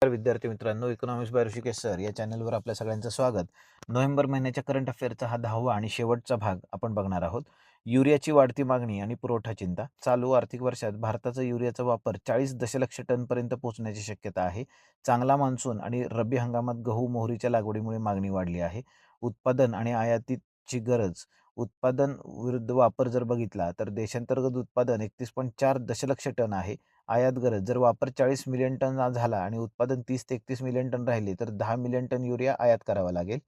विद्यार्थी मित्रांनो, economics bye Rishikesh sir या चॅनलवर आपल्या सगळ्यांचं स्वागत. नोव्हेंबर महिन्याच्या करंट अफेअरचा हा 10वा आणि शेवटचा भाग आपण बघणार आहोत. युरियाची वाढती मागणी आणि पुरवठा चिंता. चालू आर्थिक वर्षात भारताचा युरियाचा वापर 40 दशलक्ष टनपर्यंत पोहोचण्याची शक्यता आहे. चांगला मान्सून आणि रब्बी हंगामात गहू, मोहरीच्या लागवडीमुळे मागणी वाढली आहे. उत्पादन आणि आयातीची गरज. उत्पादन विरुद्ध वापर जर बघितला तर देशांतर्गत उत्पादन 31.4 दशलक्ष टन आहे. आयात गरज जर वापर 40 मिलियन टन झाला आणि उत्पादन 30 ते 31 मिलियन टन राहिले तर 10 मिलियन टन युरिया आयात करावा लागेल.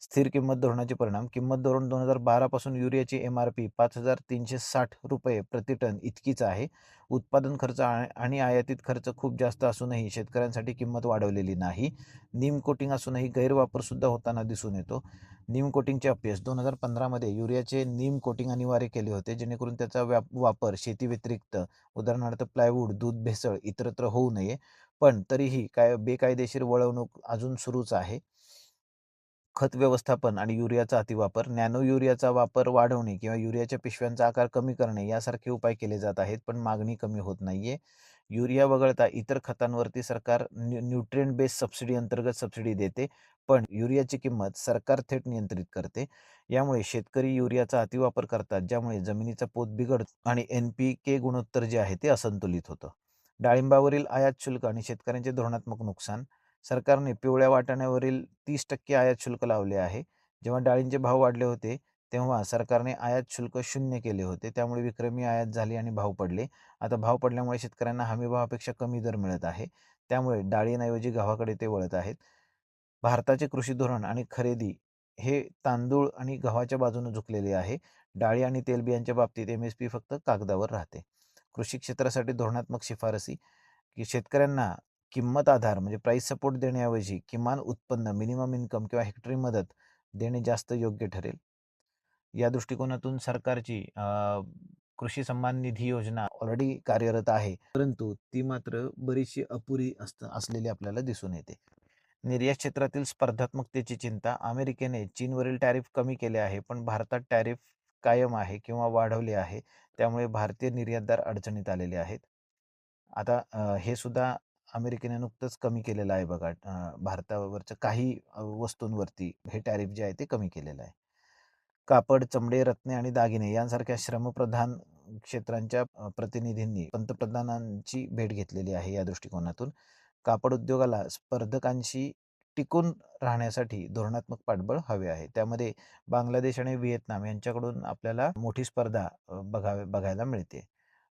स्थिर किंमत धोरणाचे परिणाम. किंमत धोरण 2012 पासून युरियाची MRP ₹5,360 प्रति टन इतकीच आहे. उत्पादन खर्च आणि आयातीत खर्च खूप जास्त असूनही शेतकऱ्यांसाठी किंमत वाढवलेली नाही. नीम कोटिंग असूनही गैरवापर सुद्धा होताना दिसून येतो. नीम कोटिंगचे अपयश. 2015 मध्ये युरियाचे नीम कोटिंग अनिवार्य केले होते, जेणेकरून त्याचा वापर शेती व्यतिरिक्त उदाहरणार्थ प्लायवूड, दूध भेसळ इतरत्र होऊ नये. पण तरीही बेकायदेशीर वळवणूक अजून सुरूच आहे. खत व्यवस्थापन आणि युरियाचा अतिवापर. नॅनो युरियाचा वापर वाढवणे किंवा युरियाच्या पिशव्यांचा आकार कमी करणे यासारखे उपाय केले जात आहेत, पण मागणी कमी होत नाहीये. युरिया वगळता इतर खतांवरती सरकार न्यूट्रिएंट बेस्ड सबसिडी अंतर्गत सबसिडी देते, पण युरियाची किंमत सरकार थेट नियंत्रित करते. यामुळे शेतकरी युरियाचा अतिवापर करतात, ज्यामुळे जमिनीचा पोत बिघडतो आणि NPK गुणोत्तर जे आहे ते असंतुलित होतं. डाळिंबावरील आयात शुल्क आणि शेतकऱ्यांचे धोरणात्मक नुकसान. सरकारने पिवळ्या वाटाण्यावरील 30% आयात शुल्क लावले आहे. जेव्हा डाळींचे भाव वाढले होते, तेव्हा सरकारने आयात शुल्क शून्य केले होते. त्यामुळे विक्रमी आयात झाली आणि भाव पडले. आता भाव पडल्यामुळे शेतकऱ्यांना हमीभावापेक्षा कमी दर मिळत आहे. त्यामुळे डाळींऐवजी गव्हाकडे ते वळत आहेत. भारताचे कृषी धोरण आणि खरेदी हे तांदूळ आणि गव्हाच्या बाजूने झुकलेले आहे. डाळी आणि तेलबियांच्या बाबतीत MSP फक्त कागदावर राहते. कृषी क्षेत्रासाठी धोरणात्मक शिफारसी, की शेतकऱ्यांना किंमत आधार म्हणजे प्राईस सपोर्ट देण्याऐवजी किमान उत्पन्न मिनिमम इन्कम किंवा हेक्टरी मदत देणे जास्त योग्य ठरेल. या दृष्टिकोनातून सरकारची कृषी सन्मान निधी योजना ऑलरेडी कार्यरत आहे, परंतु ती मात्र बरीचशी अपुरी असलेली आपल्याला दिसून येते. निर्यात क्षेत्रातील स्पर्धात्मकतेची चिंता. अमेरिकेने चीनवरील टॅरिफ कमी केले आहे, पण भारतात टॅरिफ कायम आहे किंवा वाढवले आहे. त्यामुळे भारतीय निर्यातदार अडचणीत आलेले आहेत. आता हे सुद्धा अमेरिकेने नुकतंच कमी केलेलं आहे बघा. भारतावरच्या काही वस्तूंवरती हे टॅरिफ जे आहे ते कमी केलेलं आहे. कापड, चमडे, रत्ने आणि दागिने यांसारख्या श्रमप्रधान क्षेत्रांच्या प्रतिनिधींनी पंतप्रधानांची भेट घेतलेली आहे. या दृष्टिकोनातून कापड उद्योगाला स्पर्धकांशी टिकून राहण्यासाठी धोरणात्मक पाठबळ हवे आहे. त्यामध्ये बांगलादेश आणि व्हिएतनाम यांच्याकडून आपल्याला मोठी स्पर्धा बघायला मिळते.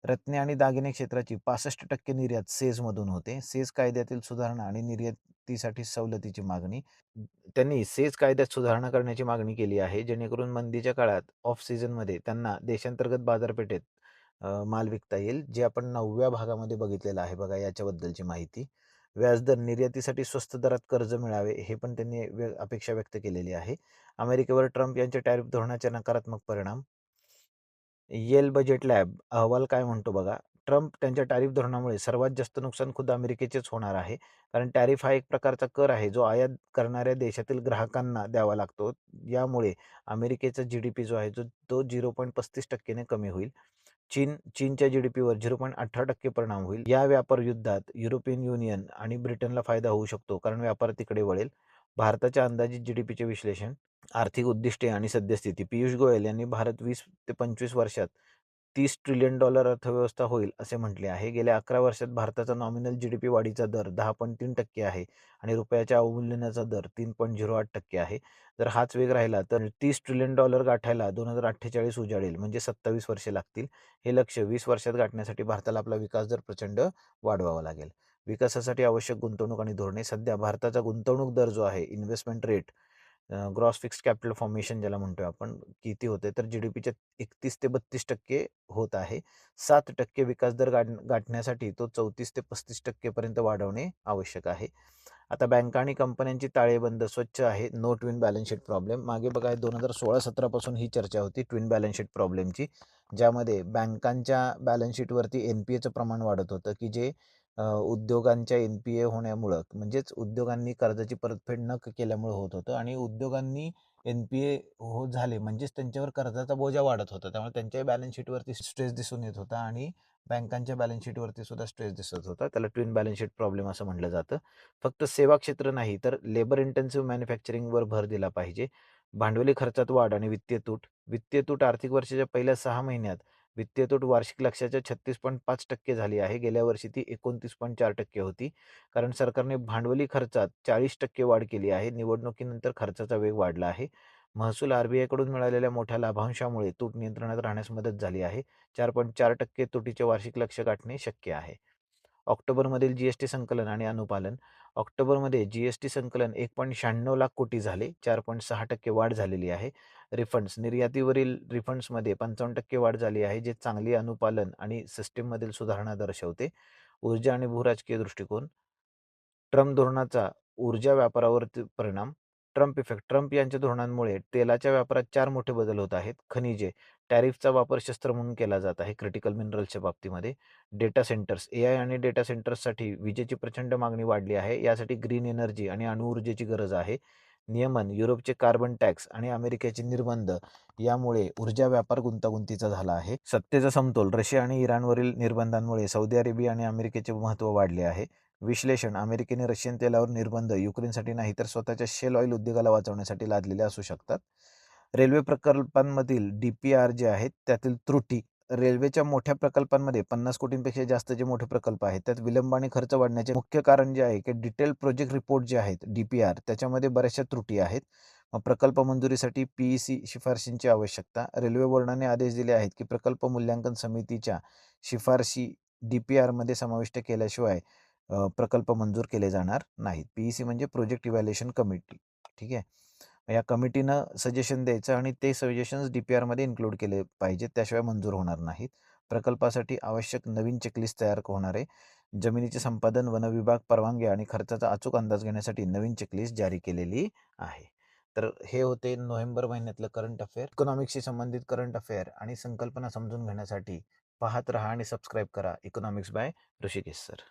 रत्ने आणि दागिने क्षेत्राची 65% निर्यात सेझमधून होते. सेझ कायद्यातील सुधारणा आणि निर्यातीसाठी सवलतीची मागणी. त्यांनी सेझ कायद्यात सुधारणा करण्याची मागणी केली आहे, जेणेकरून मंदीच्या काळात ऑफ सीझनमध्ये त्यांना देशांतर्गत बाजारपेठेत माल विकता येईल, जे आपण 9व्या भागामध्ये बघितलेलं आहे बघा याच्याबद्दलची माहिती. व्याजदर. निर्यातीसाठी स्वस्त दरात कर्ज मिळावे हे पण त्यांनी अपेक्षा व्यक्त केलेली आहे. अमेरिकेवर ट्रम्प यांच्या टॅरिफ धोरणाचे नकारात्मक परिणाम. येल बजेट लॅब अहवाल काय म्हणतो बघा. ट्रम्प त्यांच्या टॅरिफ धोरणामुळे सर्वात जास्त नुकसान खुद्द अमेरिकेचेच होणार आहे. कारण टॅरिफ हा एक प्रकारचा कर आहे, जो आयात करणाऱ्या देशातील ग्राहकांना द्यावा लागतो. यामुळे अमेरिकेचा GDP जो आहे तो 0.35% कमी होईल. चीनच्या GDPवर 0.18% परिणाम होईल. या व्यापार युद्धात युरोपियन युनियन आणि ब्रिटनला फायदा होऊ शकतो, कारण व्यापार तिकडे वळेल. भारताच्या अंदाजित GDPचे विश्लेषण. आर्थिक उद्दिष्टे आणि सद्यस्थिती. पियुष गोयल यांनी भारत 20 ते 25 वर्षात $30 ट्रिलियन अर्थव्यवस्था होईल असे म्हटले आहे. गेल्या 11 वर्षात भारताचा नॉमिनल GDP वाढीचा दर 10.3% आहे आणि रुपयाच्या अवमूल्यनाचा दर 3.08% आहे. जर हाच वेग राहिला तर $30 ट्रिलियन गाठायला 2048 उजाडेल, म्हणजे 27 वर्षे लागतील. हे लक्ष्य 20 वर्षात गाठण्यासाठी भारताला आपला विकास दर प्रचंड वाढवावा लागेल. विकासासाठी आवश्यक गुंतवणूक आणि धोरणे. सध्या भारताचा गुंतवणूक दर जो आहे, investment rate, gross fixed capital formation ज्याला म्हणतोय आपण, किती होते तर GDPच्या 31 ते 32% होत आहे. 7% विकास दर गाठण्यासाठी तो 34 ते 35% पर्यंत वाढवणे आवश्यक आहे. आता बँका आणि कंपन्यांची ताळेबंद स्वच्छ आहे. No twin balance sheet problem. मागे बघा 2016-17 पासून ही चर्चा होती ट्विन बॅलन्स शीट प्रॉब्लेमची, ज्यामध्ये बँकांच्या बॅलन्स शीटवरती NPAचं प्रमाण वाढत होतं, की जे उद्योगांच्या NPA होण्यामुळं, म्हणजेच उद्योगांनी कर्जाची परतफेड न केल्यामुळे होत होतं आणि उद्योगांनी NPA हो झाले म्हणजेच त्यांच्यावर कर्जाचा बोजा वाढत होता. त्यामुळे त्यांच्याही बॅलन्स शीटवरती स्ट्रेस दिसून येत होता आणि बँकांच्या बॅलन्स शीटवरती सुद्धा स्ट्रेस दिसत होता. त्याला ट्विन बॅलन्स शीट प्रॉब्लेम असं म्हटलं जातं. फक्त सेवा क्षेत्र नाही तर लेबर इंटेन्सिव्ह मॅन्युफॅक्चरिंगवर भर दिला पाहिजे. भांडवली खर्चात वाढ आणि वित्तीय तूट. वित्तीय तूट आर्थिक वर्षाच्या पहिल्या 6 महिन्यात वित्तीय तूट वार्षिक लक्ष्याच्या 36.5% झाली आहे. गेल्या वर्षी ती 29.4% होती. कारण सरकारने भांडवली खर्चात 40% वाढ केली आहे. निवडणुकीनंतर खर्चाचा वेग वाढला आहे. महसूल RBIकडून मिळालेल्या मोठ्या लाभांशामुळे तूट नियंत्रणात राहण्यास मदत झाली आहे. 4.4% तुटीचे वार्षिक लक्ष्य गाठणे शक्य आहे. ऑक्टोबरमधील जीएसटी संकलन आणि अनुपालन. ऑक्टोबरमध्ये जीएसटी संकलन 1.96 लाख कोटी झाले. 4.6% वाढ झालेली आहे. रिफंड्स निर्यातीवरील रिफंड्समध्ये 55% वाढ झाली आहे, जे चांगली अनुपालन आणि सिस्टीममधील सुधारणा दर्शवते. ऊर्जा आणि भूराजकीय दृष्टिकोन. ट्रम्प धोरणाचा ऊर्जा व्यापारावरती परिणाम. Trump effect. ट्रम्प यांच्या धोरणांमुळे तेलाच्या व्यापारात 4 मोठे बदल होत आहेत. खनिजे. टॅरिफचा वापर शस्त्र म्हणून केला जात आहे क्रिटिकल मिनरल्सच्या बाबतीमध्ये. Data centres. AI आणि डेटा सेंटर्ससाठी विजेची प्रचंड मागणी वाढली आहे. यासाठी ग्रीन एनर्जी आणि अणुऊर्जेची गरज आहे. नियमन. युरोपचे कार्बन टॅक्स आणि अमेरिकेचे निर्बंध यामुळे ऊर्जा व्यापार गुंतागुंतीचा झाला आहे. सत्तेचा समतोल. रशिया आणि इराणवरील निर्बंधांमुळे सौदी अरेबिया आणि अमेरिकेचे महत्त्व वाढले आहे. विश्लेषण. अमेरिकेने रशियन तेलावर निर्बंध युक्रेनसाठी नाही तर स्वतःच्या शेल ऑइल उद्योगाला वाचवण्यासाठी लादलेले असू शकतात. रेल्वे प्रकल्पांमधील DPR जे आहेत त्यातील त्रुटी. रेल्वेच्या मोठ्या प्रकल्पांमध्ये 50 कोटींपेक्षा जास्त जे मोठे प्रकल्प आहेत त्यात विलंब आणि खर्च वाढण्याचे मुख्य कारण जे आहे की डिटेल प्रोजेक्ट रिपोर्ट जे आहेत DPR त्याच्यामध्ये बऱ्याचशा त्रुटी आहेत. प्रकल्प मंजुरीसाठी PEC शिफारशींची आवश्यकता. रेल्वे बोर्डाने आदेश दिले आहेत की प्रकल्प मूल्यांकन समितीच्या शिफारशी DPR मध्ये समाविष्ट केल्याशिवाय प्रकल्प मंजूर केले जाणार नाहीत. PEC म्हणजे प्रोजेक्ट इव्हॅल्युएशन कमिटी. ठीक आहे. या कमिटीनं सजेशन द्यायचं आणि ते सजेशन्स DPR मध्ये इन्क्लूड केले पाहिजेत, त्याशिवाय मंजूर होणार नाहीत. प्रकल्पासाठी आवश्यक नवीन चेकलिस्ट तयार होणार आहे. जमिनीचे संपादन, वनविभाग, परवानगी आणि खर्चाचा अचूक अंदाज घेण्यासाठी नवीन चेकलिस्ट जारी केलेली आहे. तर हे होते नोव्हेंबर महिन्यातलं करंट अफेअर. इकॉनॉमिक्सशी संबंधित करंट अफेअर आणि संकल्पना समजून घेण्यासाठी पाहत राहा आणि सबस्क्राईब करा इकॉनॉमिक्स बाय ऋषिकेश सर.